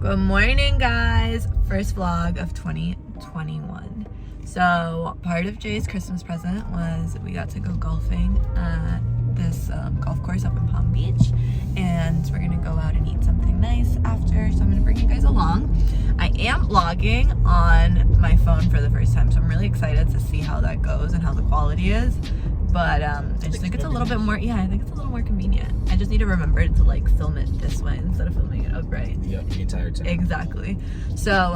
Good morning, guys. First vlog of 2021. So part of Jay's Christmas present was we got to go golfing at this golf course up in Palm Beach, and we're gonna go out and eat something nice after, so I'm gonna bring you guys along. I am vlogging on my phone for the first time, so I'm really excited to see how that goes and how the quality is. But I just think it's a little bit more, I think it's a little more convenient. I just need to remember to like film it this way instead of filming it upright. Yep, the entire time. Exactly. So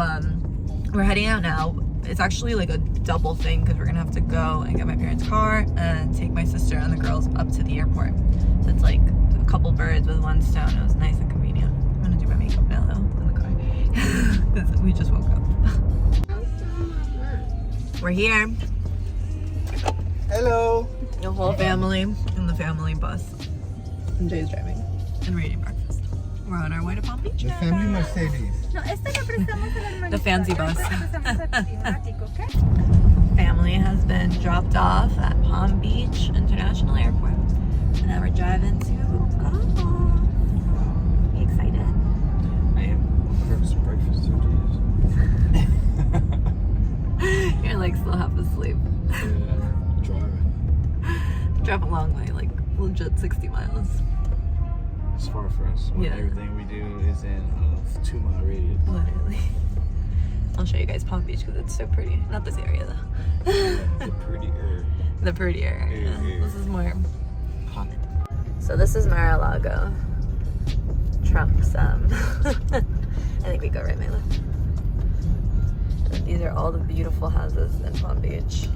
we're heading out now. It's actually like a double thing because we're gonna have to go and get my parents' car and take my sister and the girls up to the airport. So it's like a couple birds with one stone. It was nice and convenient. I'm gonna do my makeup now though in the car because we just woke up. We're here. Hello. The whole family in the family bus. And Jay's driving and we're eating breakfast. We're on our way to Palm Beach. The family Mercedes. The fancy bus. Family has been dropped off at Palm Beach International Airport. And now we're driving to Cabo. You excited? I am. I'm having some breakfast too. You're like still half asleep. Yeah, driving. Drive a long way, like legit 60 miles. It's far for us. Yeah. Everything we do is in a 2-mile radius. Literally. I'll show you guys Palm Beach because it's so pretty. Not this area though. The prettier. The prettier area. Yeah. This is more haunted. So this is Mar-a-Lago. Trump's I think we go right, Mela. These are all the beautiful houses in Palm Beach.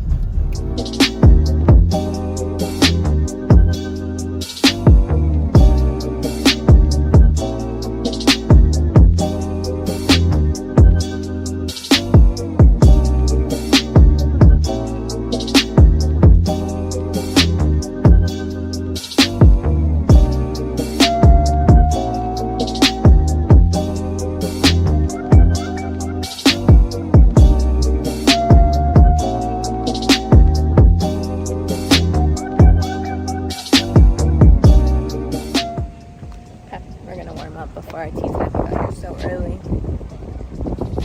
Before our tea time, we got here so early.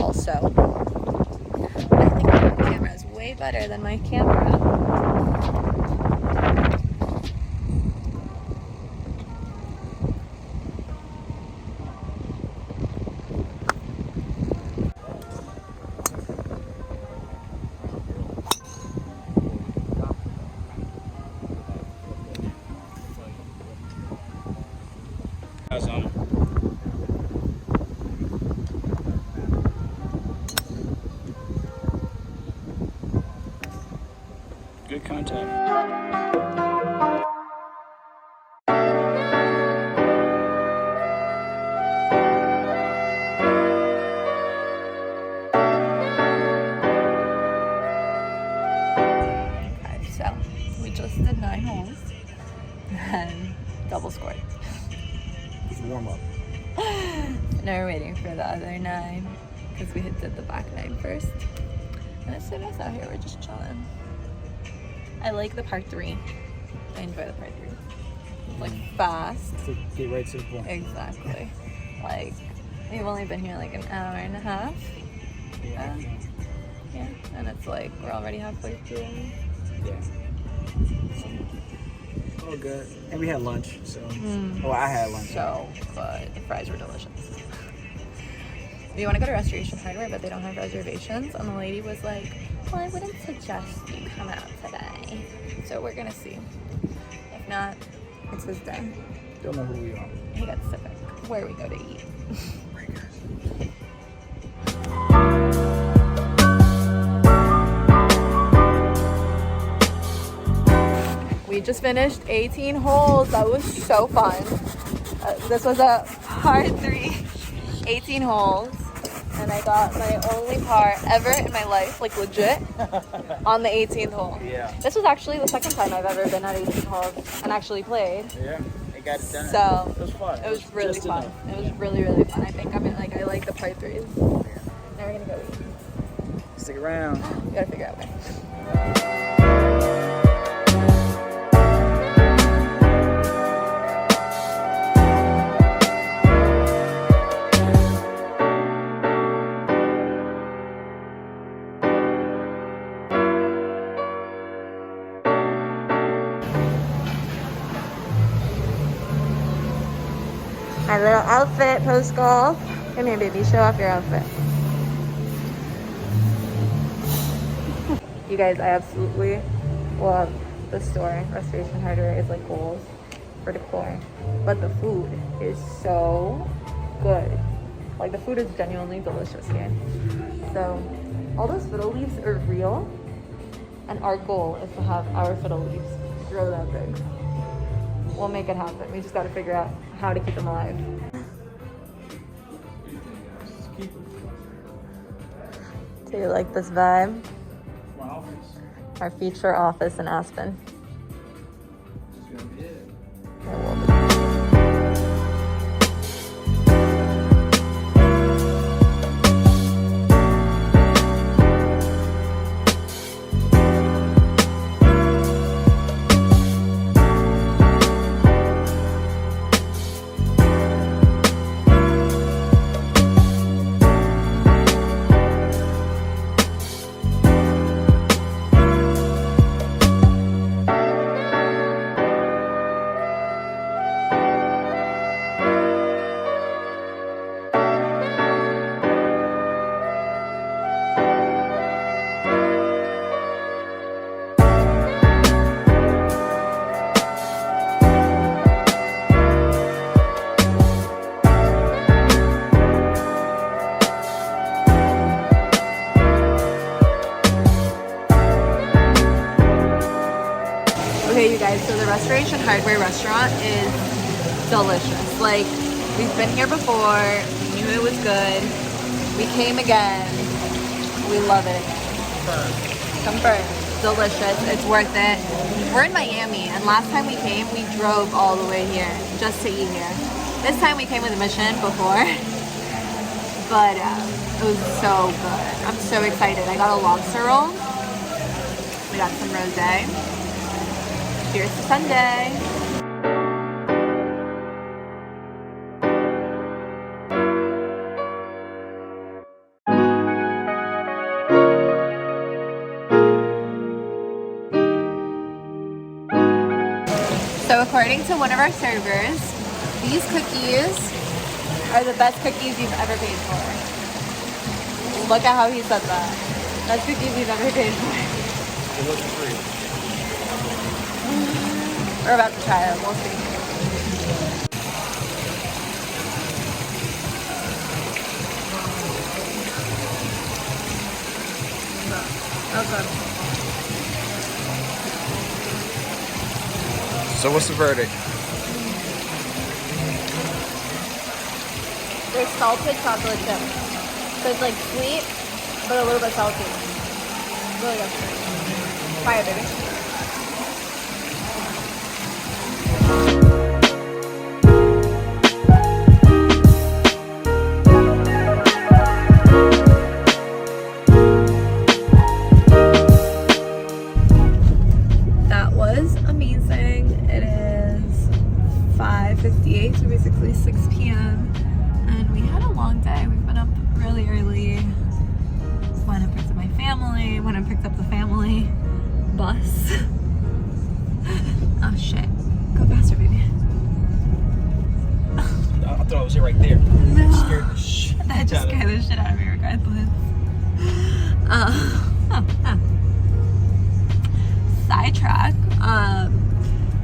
Also, I think my camera is way better than my camera. Good contact. Okay, so we just did 9 holes and double scored. It's warm up. Now we're waiting for the other 9 because we did the back 9 first. And it's so nice out here, we're just chilling. I like the par 3. I enjoy the par 3. It's like fast. Get right to the point. Exactly. Like, we've only been here like an hour and a half. Yeah, and it's like we're already halfway through. Yeah. Oh, good. And we had lunch, so. Oh, I had lunch. So good. The fries were delicious. We want to go to Restoration Hardware, but they don't have reservations. And the lady was like, well, I wouldn't suggest you come out today. So we're gonna see. If not, it's his day. Don't know who we are. He got sick. Where we go to eat. We just finished 18 holes. That was so fun. This was a par 3, 18 holes. And I got my only par ever in my life, like legit, on the 18th hole. Yeah. This was actually the second time I've ever been at 18 holes and actually played. Yeah, I got it done. So it was fun. It was really Just fun. enough. It was really, really fun. I think I like the par 3s. Now we're gonna go eat. Stick around. We gotta figure out where. my little outfit post-golf. Come here, baby. Show off your outfit. You guys, I absolutely love the store. Restoration Hardware is like goals for decor. But the food is so good. Like, the food is genuinely delicious here. So, all those fiddle leaves are real. And our goal is to have our fiddle leaves grow that big. We'll make it happen. We just got to figure out how to keep them alive. Do you like this vibe? Our future office in Aspen. Okay, you guys, so the Restoration Hardware restaurant is delicious. Like, we've been here before, we knew it was good, we came again, we love it again. Confirmed. Delicious, it's worth it. We're in Miami, and last time we came, we drove all the way here just to eat here. This time we came with a mission before, but it was so good. I'm so excited. I got a lobster roll, we got some rosé. Here's to Sunday. So according to one of our servers, these cookies are the best cookies you've ever paid for. Look at how he said that. Best cookies you've ever paid for. It looks free. We're about to try it. We'll see. Okay. So what's the verdict? They're salted chocolate chips. So it's like sweet, but a little bit salty. Really good. Try it, baby. So basically 6 p.m. and we had a long day. We've been up really early. Went and picked up my family, went and picked up the family bus. Oh shit. Go faster, baby. I thought I was right there. No. Scared the shit. That just scared the shit out of me regardless. Sidetrack.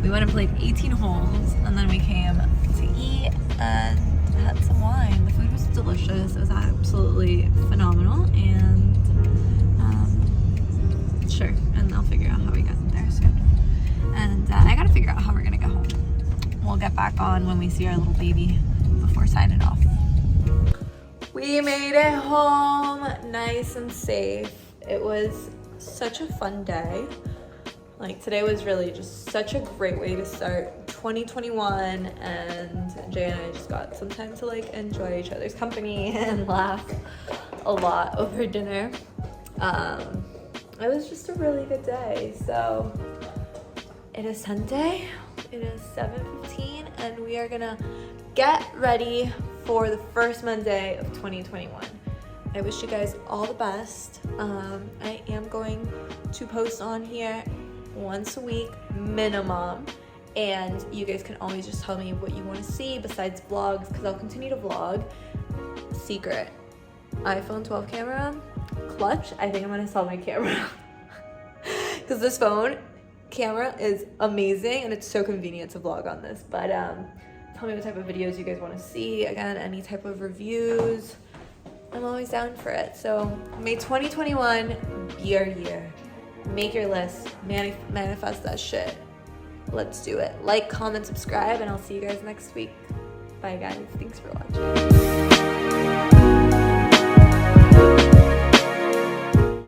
We went and played 18 holes and then we came to eat and had some wine. The food was delicious. It was absolutely phenomenal, and sure, and I'll figure out how we get there soon. And I gotta figure out how we're gonna get home. We'll get back on when we see our little baby before signing off. We made it home nice and safe. It was such a fun day. Like, today was really just such a great way to start 2021, and Jay and I just got some time to like enjoy each other's company and laugh a lot over dinner. It was just a really good day. So it is Sunday, it is 7:15, and we are gonna get ready for the first Monday of 2021. I wish you guys all the best. I am going to post on here once a week minimum, And you guys can always just tell me what you want to see besides vlogs, because I'll continue to vlog. Secret, iPhone 12 camera, clutch. I think I'm gonna sell my camera because this phone camera is amazing and it's so convenient to vlog on this. But tell me what type of videos you guys want to see. Again, any type of reviews, I'm always down for it. So may 2021 be your year. Make your list, manifest that shit. Let's do it. Like, comment, subscribe, and I'll see you guys next week. Bye guys, thanks for watching.